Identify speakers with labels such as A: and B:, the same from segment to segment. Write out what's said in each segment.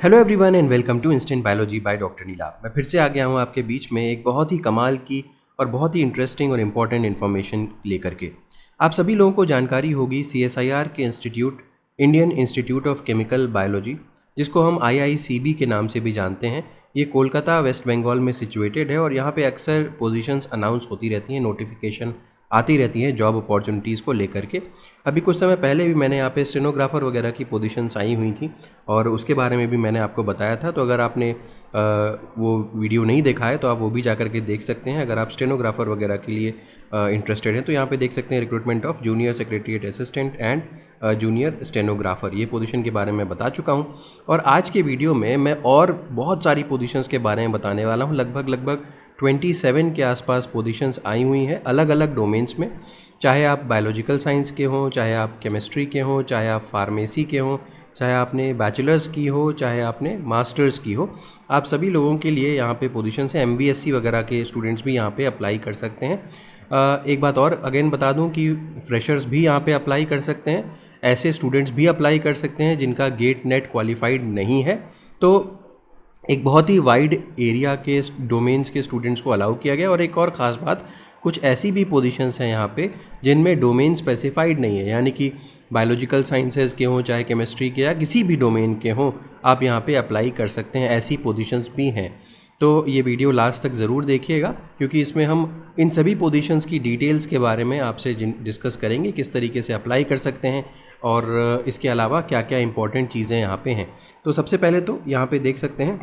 A: Hello everyone and welcome to instant biology by doctor Neela. मैं फिर से आ गया हूँ आपके बीच में एक बहुत ही कमाल की और बहुत ही इंटरेस्टिंग और इम्पॉर्टेंट इन्फॉर्मेशन लेकर के। आप सभी लोगों को जानकारी होगी CSIR के institute, Indian institute of chemical biology, जिसको हम IICB के नाम से भी जानते हैं। ये कोलकाता वेस्ट बंगाल में सिचुएटेड है और यहाँ पे अक्सर पोजीशंस अनाउंस होती रहती हैं, नोटिफिकेशन आती रहती हैं जॉब अपॉर्चुनिटीज़ को लेकर के। अभी कुछ समय पहले भी मैंने यहाँ पे स्टेनोग्राफ़र वगैरह की पोजीशंस आई हुई थी और उसके बारे में भी मैंने आपको बताया था। तो अगर आपने वो वीडियो नहीं देखा है तो आप वो भी जा कर के देख सकते हैं। अगर आप स्टेनोग्राफ़र वगैरह के लिए इंटरेस्टेड हैं तो यहाँ पे देख सकते हैं recruitment of junior secretariat assistant and junior stenographer, ये पोजीशन के बारे में बता चुका हूँ। और आज के वीडियो में मैं और बहुत सारी पोजीशंस के बारे में बताने वाला हूँ। लगभग 27 के आसपास पोजीशंस आई हुई हैं अलग अलग डोमेन्स में। चाहे आप बायोलॉजिकल साइंस के हों, चाहे आप केमिस्ट्री के हों, चाहे आप फार्मेसी के हों, चाहे आपने बैचलर्स की हो, चाहे आपने मास्टर्स की हो, आप सभी लोगों के लिए यहाँ पे पोजीशंस हैं। MVSC वगैरह के स्टूडेंट्स भी यहाँ पे अप्लाई कर सकते हैं। एक बात और अगेन बता दूँ कि फ्रेशर्स भी यहाँ पे अप्लाई कर सकते हैं। ऐसे स्टूडेंट्स भी अप्लाई कर सकते हैं जिनका गेट नेट क्वालिफाइड नहीं है। तो एक बहुत ही वाइड एरिया के डोमेन्स के स्टूडेंट्स को अलाउ किया गया। और एक और ख़ास बात, कुछ ऐसी भी पोजीशंस हैं यहाँ पे जिनमें डोमेन स्पेसिफाइड नहीं है, यानी कि बायोलॉजिकल साइंसेज के हों, चाहे केमिस्ट्री के या किसी भी डोमेन के हों, आप यहाँ पे अप्लाई कर सकते हैं। ऐसी पोजीशंस भी हैं। तो ये वीडियो लास्ट तक ज़रूर देखिएगा क्योंकि इसमें हम इन सभी पोजीशंस की डिटेल्स के बारे में आपसे डिस्कस करेंगे, किस तरीके से अप्लाई कर सकते हैं और इसके अलावा क्या क्या इंपॉर्टेंट चीज़ें यहाँ पे हैं। तो सबसे पहले तो यहाँ पे देख सकते हैं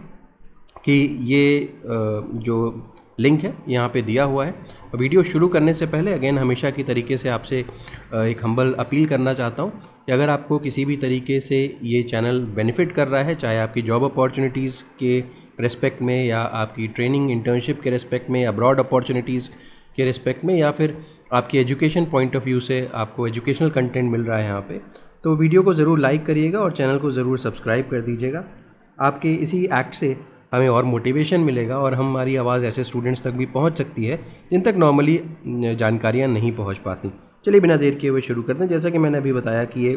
A: कि ये जो लिंक है यहाँ पे दिया हुआ है। वीडियो शुरू करने से पहले अगेन हमेशा की तरीके से आपसे एक हम्बल अपील करना चाहता हूँ कि अगर आपको किसी भी तरीके से ये चैनल बेनिफिट कर रहा है, चाहे आपकी जॉब अपॉर्चुनिटीज़ के रिस्पेक्ट में या आपकी ट्रेनिंग इंटर्नशिप के रिस्पेक्ट में या ब्रॉड अपॉर्चुनिटीज़ के रिस्पेक्ट में या फिर आपकी एजुकेशन पॉइंट ऑफ व्यू से आपको एजुकेशनल कंटेंट मिल रहा है यहाँ पे, तो वीडियो को ज़रूर लाइक करिएगा और चैनल को ज़रूर सब्सक्राइब कर दीजिएगा। आपके इसी एक्ट से हमें और मोटिवेशन मिलेगा और हमारी आवाज़ ऐसे स्टूडेंट्स तक भी पहुंच सकती है जिन तक नॉर्मली जानकारियां नहीं पहुंच पाती। चलिए बिना देर किए हुए शुरू करते हैं। जैसा कि मैंने अभी बताया कि ये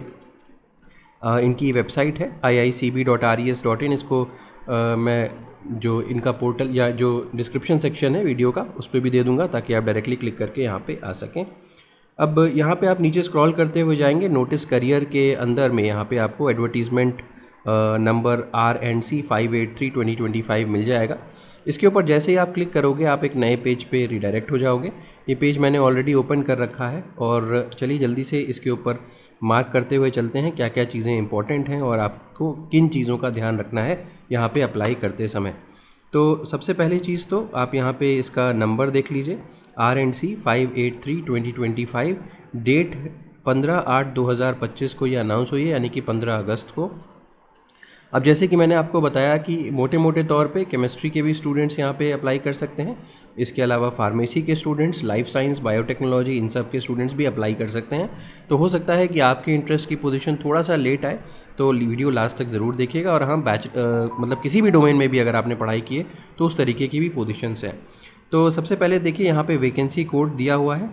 A: इनकी वेबसाइट है iicb.res.in। इसको मैं जो इनका पोर्टल या जो डिस्क्रिप्शन सेक्शन है वीडियो का उस पर भी दे दूंगा ताकि आप डायरेक्टली क्लिक करके यहाँ पे आ सकें। अब यहाँ पे आप नीचे स्क्रॉल करते हुए जाएंगे, नोटिस करियर के अंदर में यहाँ पे आपको एडवर्टीज़मेंट नंबर RNC 583/2025 मिल जाएगा। इसके ऊपर जैसे ही आप क्लिक करोगे आप एक नए पेज पे रिडायरेक्ट हो जाओगे। ये पेज मैंने ऑलरेडी ओपन कर रखा है और चलिए जल्दी से इसके ऊपर मार्क करते हुए चलते हैं क्या क्या चीज़ें इंपॉर्टेंट हैं और आपको किन चीज़ों का ध्यान रखना है यहाँ पे अप्लाई करते समय। तो सबसे पहली चीज़ तो आप यहाँ पे इसका नंबर देख लीजिए, RNC 583/2025। डेट 15/8/2025 को ये अनाउंस हुई है, यानी कि 15 अगस्त को। अब जैसे कि मैंने आपको बताया कि मोटे मोटे तौर पे केमिस्ट्री के भी स्टूडेंट्स यहाँ पे अप्लाई कर सकते हैं। इसके अलावा फार्मेसी के स्टूडेंट्स, लाइफ साइंस, बायोटेक्नोलॉजी, इन सब के स्टूडेंट्स भी अप्लाई कर सकते हैं। तो हो सकता है कि आपके इंटरेस्ट की पोजीशन थोड़ा सा लेट आए, तो वीडियो लास्ट तक ज़रूर देखिएगा। और हाँ, मतलब किसी भी डोमेन में भी अगर आपने पढ़ाई की है तो उस तरीके की भी पोजीशंस हैं। तो सबसे पहले देखिए यहाँ पे वैकेंसी कोड दिया हुआ है।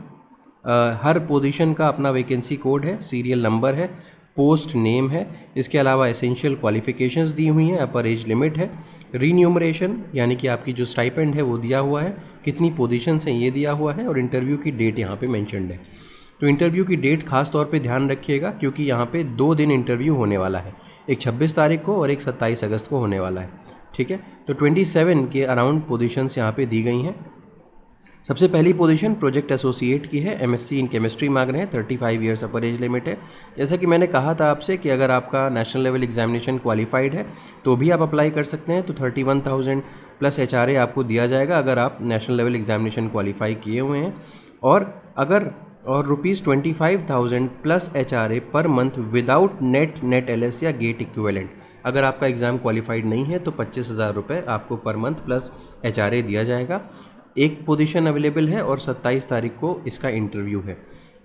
A: हर पोजीशन का अपना वैकेंसी कोड है, सीरियल नंबर है, पोस्ट नेम है। इसके अलावा एसेंशियल क्वालिफिकेशंस दी हुई हैं, अपर एज लिमिट है, रीन्यूमरेशन यानी कि आपकी जो स्टाइपेंड है वो दिया हुआ है, कितनी पोजीशंस हैं ये दिया हुआ है और इंटरव्यू की डेट यहाँ पे मेंशन्ड है। तो इंटरव्यू की डेट खास तौर पे ध्यान रखिएगा क्योंकि यहाँ पे 2 दिन इंटरव्यू होने वाला है, एक 26 तारीख को और एक 27 अगस्त को होने वाला है। ठीक है, तो 27 के अराउंड पोजीशंस यहाँ पे दी गई हैं। सबसे पहली पोजीशन प्रोजेक्ट एसोसिएट की है, MSc इन केमिस्ट्री मांग रहे हैं, 35 ईयर्स अपर एज लिमिट है। जैसा कि मैंने कहा था आपसे कि अगर आपका नेशनल लेवल एग्जामिनेशन क्वालिफाइड है तो भी आप अप्लाई कर सकते हैं। तो 31,000 प्लस HRA आपको दिया जाएगा अगर आप नेशनल लेवल एग्जामिनेशन क्वालिफाई किए हुए हैं। और ₹25,000 plus HRA per month without net LS या गेट इक्विवेलेंट। अगर आपका एग्ज़ाम क्वालिफाइड नहीं है तो 25,000 रुपये आपको पर मंथ प्लस HRA दिया जाएगा। एक पोजीशन अवेलेबल है और 27 तारीख को इसका इंटरव्यू है।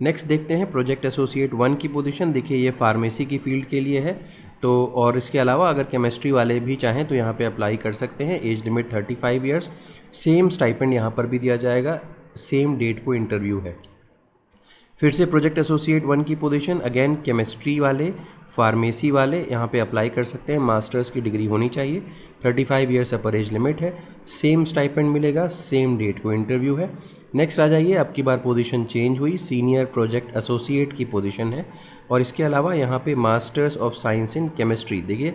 A: नेक्स्ट देखते हैं प्रोजेक्ट एसोसिएट 1 की पोजीशन। देखिए ये फार्मेसी की फील्ड के लिए है। तो और इसके अलावा अगर केमिस्ट्री वाले भी चाहें तो यहाँ पे अप्लाई कर सकते हैं। Age limit 35 years, same stipend यहाँ पर भी दिया जाएगा, सेम डेट को इंटरव्यू है। फिर से प्रोजेक्ट एसोसिएट 1 की पोजीशन अगेन केमिस्ट्री वाले, फार्मेसी वाले यहाँ पे अप्लाई कर सकते हैं। मास्टर्स की डिग्री होनी चाहिए, 35 ईयर्स अपर एज लिमिट है, सेम स्टाइपेंड मिलेगा, सेम डेट को इंटरव्यू है। नेक्स्ट आ जाइए, अब की बार पोजीशन चेंज हुई, सीनियर प्रोजेक्ट एसोसिएट की पोजीशन है। और इसके अलावा यहाँ पे masters of science in chemistry, देखिए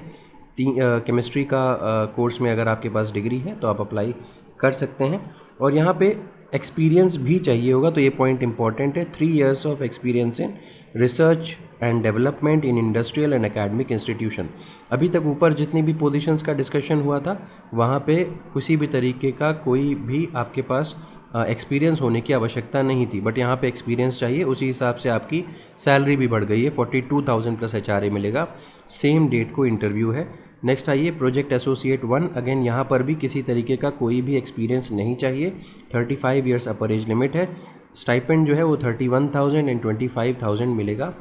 A: केमिस्ट्री का कोर्स में अगर आपके पास डिग्री है तो आप अप्लाई कर सकते हैं। और यहाँ पे एक्सपीरियंस भी चाहिए होगा, तो ये पॉइंट इंपॉर्टेंट है, 3 years of experience in research and development in industrial and academic institution. अभी तक ऊपर जितनी भी पोजीशंस का डिस्कशन हुआ था वहाँ पे किसी भी तरीके का कोई भी आपके पास एक्सपीरियंस होने की आवश्यकता नहीं थी, बट यहाँ पे एक्सपीरियंस चाहिए। उसी हिसाब से आपकी सैलरी भी बढ़ गई है, 42,000 प्लस HRA मिलेगा, सेम डेट को इंटरव्यू है। नेक्स्ट आइए प्रोजेक्ट एसोसिएट 1, अगेन यहाँ पर भी किसी तरीके का कोई भी एक्सपीरियंस नहीं चाहिए, 35 ईयर्स अपर एज लिमिट है। स्टाइपेंड जो है वो 31,000 एंड 25,000 मिलेगा,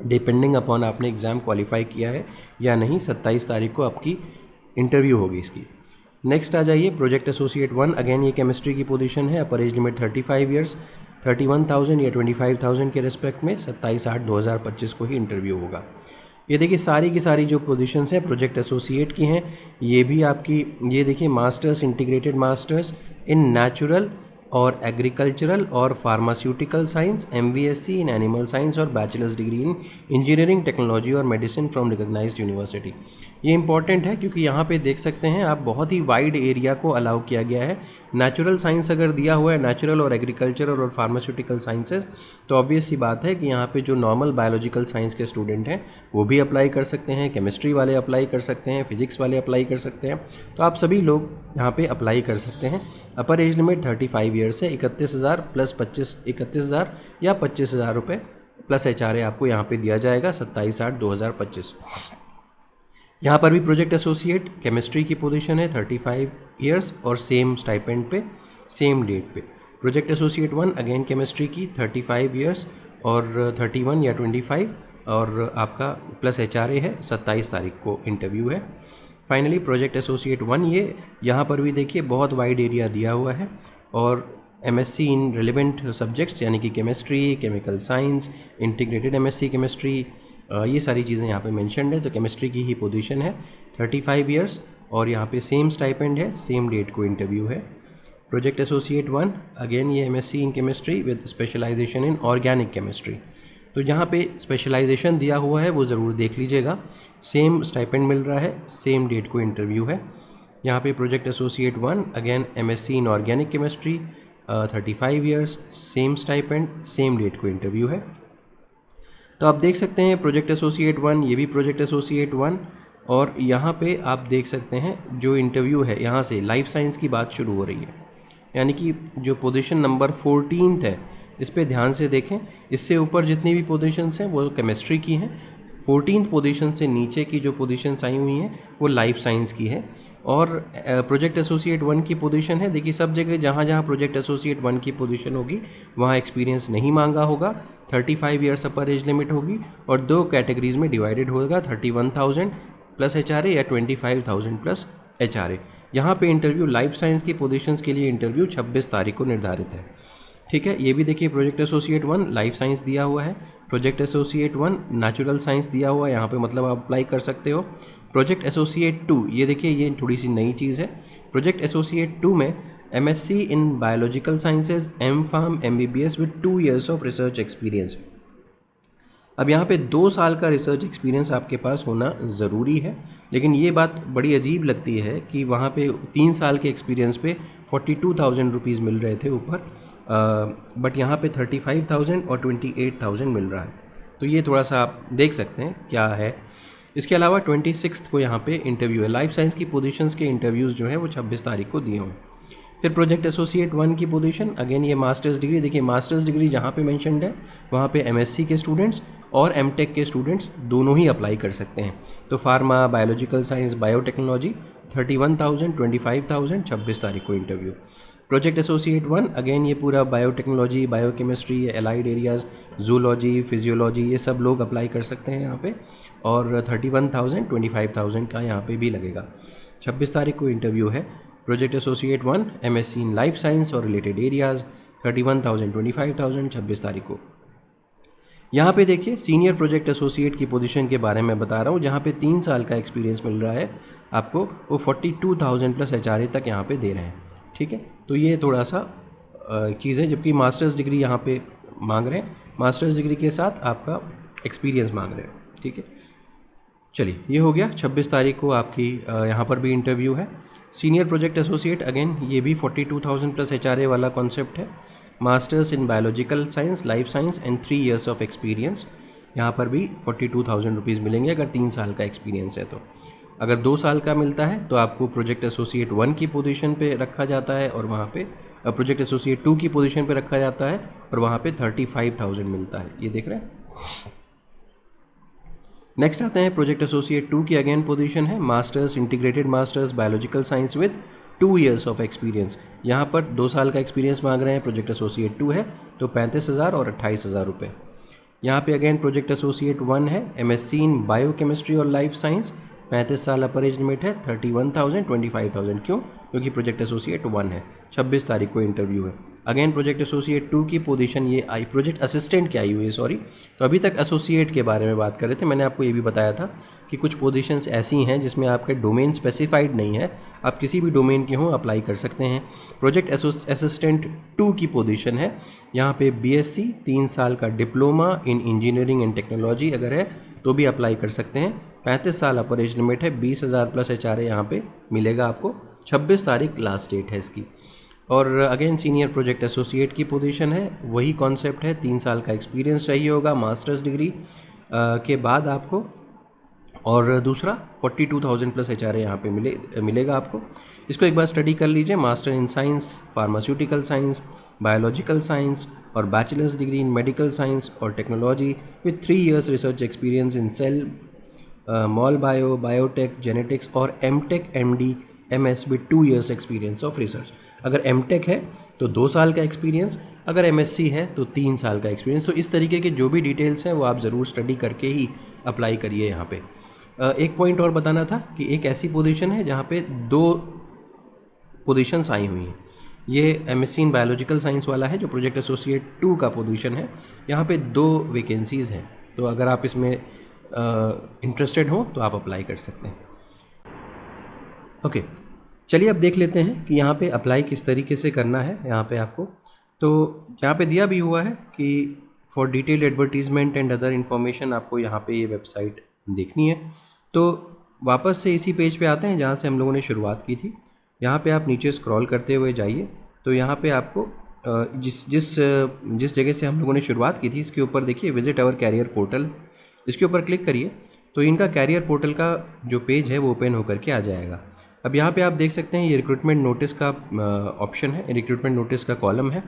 A: डिपेंडिंग अपॉन आपने एग्ज़ाम क्वालिफाई किया है या नहीं। 27 तारीख को आपकी इंटरव्यू होगी इसकी। नेक्स्ट आ जाइए प्रोजेक्ट एसोसिएट 1, अगेन ये केमिस्ट्री की पोजीशन है, अपर एज लिमिट 35 ईयर्स, 31,000 या 25,000 के रिस्पेक्ट में 27/8/2025 को ही इंटरव्यू होगा। ये देखिए सारी की सारी जो पोजीशंस हैं प्रोजेक्ट एसोसिएट की हैं। ये भी आपकी, ये देखिए masters, integrated masters in natural और एग्रीकल्चरल और pharmaceutical science, MVSC in animal science और bachelors degree in engineering technology और मेडिसिन फ्रॉम रिकॉग्नाइज्ड यूनिवर्सिटी। ये इंपॉर्टेंट है क्योंकि यहाँ पे देख सकते हैं आप, बहुत ही वाइड एरिया को अलाउ किया गया है। नेचुरल साइंस अगर दिया हुआ है, नेचुरल और एग्रीकल्चरल और फार्मास्यूटिकल साइंसेज, तो ऑब्वियस सी बात है कि यहाँ पे जो नॉर्मल बायोलॉजिकल साइंस के स्टूडेंट हैं वो भी अप्लाई कर सकते हैं, केमिस्ट्री वाले अप्लाई कर सकते हैं, फिजिक्स वाले अप्लाई कर सकते हैं। तो आप सभी लोग यहाँ पे अप्लाई कर सकते हैं। अपर एज लिमिट 35 ईयर्स है, 31,000 प्लस 31,000 या 25,000 रुपये प्लस HRA आपको यहाँ पे दिया जाएगा 27/8/2025। यहाँ पर भी प्रोजेक्ट एसोसिएट केमिस्ट्री की पोजीशन है, 35 ईयर्स और सेम स्टाइपेंड पे, सेम डेट पे। प्रोजेक्ट एसोसिएट 1 अगेन केमिस्ट्री की 35 ईयर्स और 31 या 25 और आपका प्लस HRA है, 27 तारीख को इंटरव्यू है। फाइनली प्रोजेक्ट एसोसिएट 1, ये यहाँ पर भी देखिए बहुत वाइड एरिया दिया हुआ है और MSc इन रिलेवेंट सब्जेक्ट्स यानी कि chemistry, chemical science, integrated MSc chemistry, ये सारी चीज़ें यहाँ पे मेंशन्ड है। तो केमिस्ट्री की ही पोजीशन है, 35 ईयर्स और यहाँ पे सेम स्टाइपेंड है, सेम डेट को इंटरव्यू है। प्रोजेक्ट एसोसिएट 1 अगेन ये MSc in chemistry with specialization in organic chemistry. तो जहाँ पे स्पेशलाइजेशन दिया हुआ है वो ज़रूर देख लीजिएगा, सेम स्टाइपेंड मिल रहा है, सेम डेट को इंटरव्यू है। यहाँ पे project associate 1 again MSc in organic chemistry, 35 years, same stipend, same date को इंटरव्यू है। तो आप देख सकते हैं प्रोजेक्ट एसोसिएट 1, ये भी प्रोजेक्ट एसोसिएट 1 और यहाँ पे आप देख सकते हैं जो इंटरव्यू है, यहाँ से लाइफ साइंस की बात शुरू हो रही है, यानी कि जो पोजीशन नंबर 14 है इस पे ध्यान से देखें। इससे ऊपर जितनी भी पोजीशंस हैं वो केमिस्ट्री की हैं, 14th पोजीशन से नीचे की जो पोजीशंस आई हुई हैं वो लाइफ साइंस की है। और प्रोजेक्ट एसोसिएट 1 की पोजीशन है, देखिए सब जगह जहाँ जहाँ प्रोजेक्ट एसोसिएट 1 की पोजीशन होगी वहाँ एक्सपीरियंस नहीं मांगा होगा, 35 ईयर्स अपर एज लिमिट होगी और 2 कैटेगरीज में डिवाइडेड होगा, 31,000 प्लस HRA या 25,000 प्लस HRA। यहाँ पे इंटरव्यू लाइफ साइंस की पोजीशंस के लिए इंटरव्यू 26 तारीख को निर्धारित है। ठीक है, ये भी देखिए प्रोजेक्ट एसोसिएट 1 लाइफ साइंस दिया हुआ है, प्रोजेक्ट एसोसिएट 1 नेचुरल साइंस दिया हुआ है, यहाँ पे मतलब आप अप्लाई कर सकते हो। प्रोजेक्ट एसोसिएट 2, ये देखिए ये थोड़ी सी नई चीज़ है। प्रोजेक्ट एसोसिएट 2 में MSc in biological sciences, M.Pharm, MBBS with 2 years of research experience. अब यहाँ पे 2 साल का रिसर्च एक्सपीरियंस आपके पास होना ज़रूरी है, लेकिन ये बात बड़ी अजीब लगती है कि वहाँ पे 3 साल के एक्सपीरियंस पे 42,000 रुपीज़ मिल रहे थे ऊपर, बट यहाँ पे 35,000 और 28,000 मिल रहा है। तो ये थोड़ा सा आप देख सकते हैं क्या है। इसके अलावा 26 को यहाँ पे इंटरव्यू है। लाइफ साइंस की पोजीशंस के इंटरव्यूज़ जो है वो 26 तारीख को दिए हुए हैं। फिर प्रोजेक्ट एसोसिएट 1 की पोजीशन, अगेन ये मास्टर्स डिग्री, देखिए मास्टर्स डिग्री जहाँ पे मेंशन्ड है वहाँ पे MSc के स्टूडेंट्स और M.Tech के स्टूडेंट्स दोनों ही अप्लाई कर सकते हैं। तो फार्मा, बायोलॉजिकल साइंस, बायोटेक्नोलॉजी, 31,000, 25,000, 26 तारीख को इंटरव्यू। प्रोजेक्ट एसोसिएट 1 अगेन ये पूरा biotechnology, biochemistry, allied areas, zoology, physiology, ये सब लोग अप्लाई कर सकते हैं यहाँ पे और 31,000, 25,000 का यहाँ पे भी लगेगा। 26 तारीख को इंटरव्यू है। Project associate 1 MSc in life science और रिलेटेड एरियाज़, 31,000, 25,000, 26 तारीख को। यहाँ पे देखिए सीनियर प्रोजेक्ट एसोसिएट की पोजीशन के बारे में बता रहा हूँ, जहाँ पे 3 साल का एक्सपीरियंस मिल रहा है आपको, वो 42,000 प्लस HRA तक यहाँ पे दे रहे हैं। ठीक है, तो ये थोड़ा सा चीज़ है, जबकि मास्टर्स डिग्री यहाँ पे मांग रहे हैं, मास्टर्स डिग्री के साथ आपका एक्सपीरियंस मांग रहे हैं। ठीक है, चलिए ये हो गया। 26 तारीख को आपकी यहाँ पर भी इंटरव्यू है। सीनियर प्रोजेक्ट एसोसिएट अगेन ये भी 42,000 प्लस HRA वाला कॉन्सेप्ट है। Masters in biological science, life science and 3 years of experience, यहाँ पर भी 42,000 रुपीज़ मिलेंगे अगर 3 साल का एक्सपीरियंस है। तो अगर 2 साल का मिलता है तो आपको प्रोजेक्ट एसोसिएट 1 की पोजीशन पे रखा जाता है और वहाँ पे प्रोजेक्ट एसोसिएट 2 की पोजीशन पे रखा जाता है और वहाँ पे 35,000 मिलता है। ये देख रहे हैं। नेक्स्ट आते हैं प्रोजेक्ट एसोसिएट 2 की अगेन पोजीशन है masters, integrated masters biological science with 2 years of experience. यहाँ पर 2 साल का एक्सपीरियंस मांग रहे हैं, प्रोजेक्ट एसोसिएट 2 है तो 35,000 और 28,000 रुपये। यहाँ पे अगेन प्रोजेक्ट एसोसिएट 1 है MSc इन बायोकेमिस्ट्री और लाइफ साइंस, 35 साल अपर एज लिमिट है, 31,000 25,000। क्यों? क्योंकि प्रोजेक्ट एसोसिएट 1 है। 26 तारीख को इंटरव्यू है। अगेन प्रोजेक्ट एसोसिएट 2 की पोजीशन ये आई, प्रोजेक्ट असिस्टेंट की आई हुई है, सॉरी। तो अभी तक एसोसिएट के बारे में बात कर रहे थे, मैंने आपको ये भी बताया था कि कुछ पोजीशंस ऐसी हैं जिसमें आपके डोमेन स्पेसिफाइड नहीं है, आप किसी भी डोमेन के हों अप्लाई कर सकते हैं। प्रोजेक्ट असिस्टेंट 2 की पोजीशन है, यहाँ पे BSc 3 साल का diploma in engineering and technology अगर है तो भी अप्लाई कर सकते हैं। 35 साल अपर एज लिमिट है, 20,000 प्लस HRA यहाँ पे मिलेगा आपको। 26 तारीख लास्ट डेट है इसकी। और अगेन सीनियर प्रोजेक्ट एसोसिएट की पोजीशन है, वही कॉन्सेप्ट है, 3 साल का एक्सपीरियंस चाहिए होगा मास्टर्स डिग्री के बाद आपको, और दूसरा 42,000 प्लस HRA यहाँ पे मिलेगा आपको। इसको एक बार स्टडी कर लीजिए। Master in science, pharmaceutical science, biological science और bachelors degree in medical science और technology with 3 years research experience in cell, mol bio, biotech, genetics और MTech MD MS with 2 years experience of research. अगर MTech है तो 2 साल का experience, अगर MSc है तो 3 साल का एक्सपीरियंस। तो इस तरीके के जो भी डिटेल्स हैं वो आप ज़रूर स्टडी करके ही अप्लाई करिए। यहाँ पे एक पॉइंट और बताना था कि एक ऐसी पोजीशन है जहाँ पे 2 पोजीशंस आई हुई हैं। ये MSc इन बायोलॉजिकल साइंस वाला है जो प्रोजेक्ट एसोसिएट 2 का पोजीशन है, यहाँ पे 2 वैकेंसीज़ हैं। तो अगर आप इसमें इंटरेस्टेड हो तो आप अप्लाई कर सकते हैं। ओके, चलिए अब देख लेते हैं कि यहाँ पे अप्लाई किस तरीके से करना है। यहाँ पे आपको तो यहाँ पे दिया भी हुआ है कि for detailed advertisement and other information आपको यहाँ पे ये वेबसाइट देखनी है। तो वापस से इसी पेज पे आते हैं जहाँ से हम लोगों ने शुरुआत की थी। यहाँ पे आप नीचे स्क्रॉल करते हुए जाइए तो यहाँ पे आपको जिस जगह से हम लोगों ने शुरुआत की थी इसके ऊपर देखिए विजिट आवर कैरियर पोर्टल, इसके ऊपर क्लिक करिए तो इनका कैरियर पोर्टल का जो पेज है वो ओपन होकर के आ जाएगा। अब यहाँ पे आप देख सकते हैं ये रिक्रूटमेंट नोटिस का ऑप्शन है, रिक्रूटमेंट नोटिस का कॉलम है।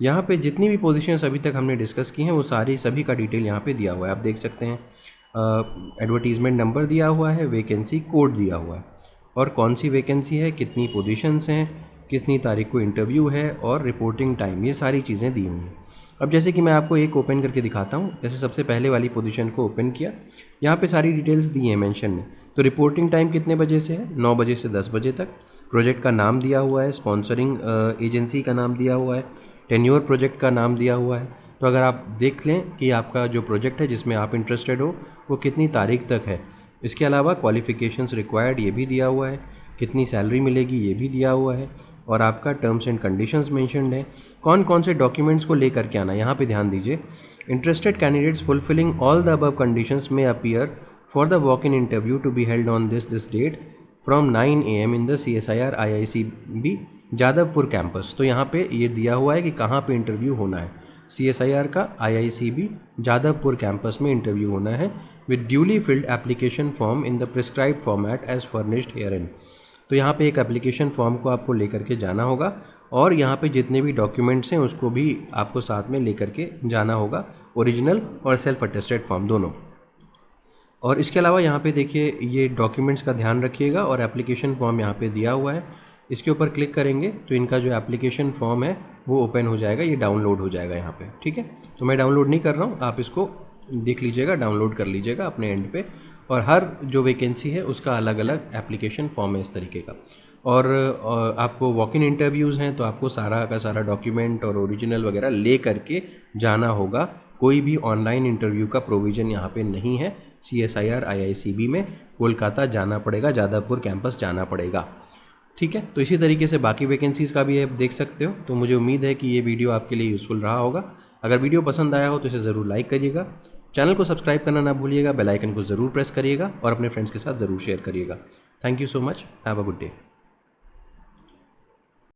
A: यहाँ पे जितनी भी पोजीशंस अभी तक हमने डिस्कस की हैं वो सभी का डिटेल यहाँ पे दिया हुआ है। आप देख सकते हैं एडवर्टीज़मेंट नंबर दिया हुआ है, वैकेंसी कोड दिया हुआ है और कौन सी वैकेंसी है, कितनी पोजीशंस हैं, कितनी तारीख को इंटरव्यू है और रिपोर्टिंग टाइम, ये सारी चीज़ें दी हुई हैं। अब जैसे कि मैं आपको एक ओपन करके दिखाता हूँ। जैसे सबसे पहले वाली पोजीशन को ओपन किया, यहाँ पे सारी डिटेल्स दी हैं मेंशन में। तो रिपोर्टिंग टाइम कितने बजे से है, 9 बजे से 10 बजे तक। प्रोजेक्ट का नाम दिया हुआ है, स्पॉन्सरिंग एजेंसी का नाम दिया हुआ है, टेन्योर प्रोजेक्ट का नाम दिया हुआ है। तो अगर आप देख लें कि आपका जो प्रोजेक्ट है जिसमें आप इंटरेस्टेड हो वो कितनी तारीख तक है। इसके अलावा क्वालिफ़िकेशंस रिक्वायर्ड ये भी दिया हुआ है, कितनी सैलरी मिलेगी ये भी दिया हुआ है और आपका टर्म्स एंड कंडीशंस मेंशन्ड है। कौन कौन से डॉक्यूमेंट्स को लेकर के आना, यहाँ पे ध्यान दीजिए। Interested candidates fulfilling all the above conditions may appear for the walk in interview to be held on this date from 9 AM in the CSIR IICB Jadavpur campus. तो यहाँ पे ये दिया हुआ है कि कहाँ पे इंटरव्यू होना है। CSIR का IICB जादवपुर कैंपस में इंटरव्यू होना है with duly filled application form in the prescribed format as furnished herein. तो यहाँ पे एक एप्लीकेशन फॉर्म को आपको लेकर के जाना होगा और यहाँ पे जितने भी डॉक्यूमेंट्स हैं उसको भी आपको साथ में लेकर के जाना होगा, ओरिजिनल और सेल्फ अटेस्टेड फॉर्म दोनों। और इसके अलावा यहाँ पे देखिए ये डॉक्यूमेंट्स का ध्यान रखिएगा और एप्लीकेशन फॉर्म यहाँ पे दिया हुआ है। इसके ऊपर क्लिक करेंगे तो इनका जो एप्लीकेशन फॉर्म है वो ओपन हो जाएगा, ये डाउनलोड हो जाएगा यहाँ पे। ठीक है, तो मैं डाउनलोड नहीं कर रहा हूँ, आप इसको देख लीजिएगा, डाउनलोड कर लीजिएगा अपने एंड पे। और हर जो वैकेंसी है उसका अलग अलग एप्लीकेशन फॉर्म है इस तरीके का। और आपको वॉक इन इंटरव्यूज़ हैं तो आपको सारा का सारा डॉक्यूमेंट और ओरिजिनल वगैरह ले करके जाना होगा कोई भी ऑनलाइन इंटरव्यू का प्रोविज़न यहाँ पे नहीं है। CSIR IICB में कोलकाता जाना पड़ेगा, जादवपुर कैंपस जाना पड़ेगा। ठीक है, तो इसी तरीके से बाकी वैकेंसीज़ का भी आप देख सकते हो। तो मुझे उम्मीद है कि ये वीडियो आपके लिए यूज़फुल रहा होगा। अगर वीडियो पसंद आया हो तो इसे ज़रूर लाइक करिएगा, चैनल को सब्सक्राइब करना ना भूलिएगा, बेल आइकन को ज़रूर प्रेस करिएगा और अपने फ्रेंड्स के साथ ज़रूर शेयर करिएगा। Thank you so much, have a good day.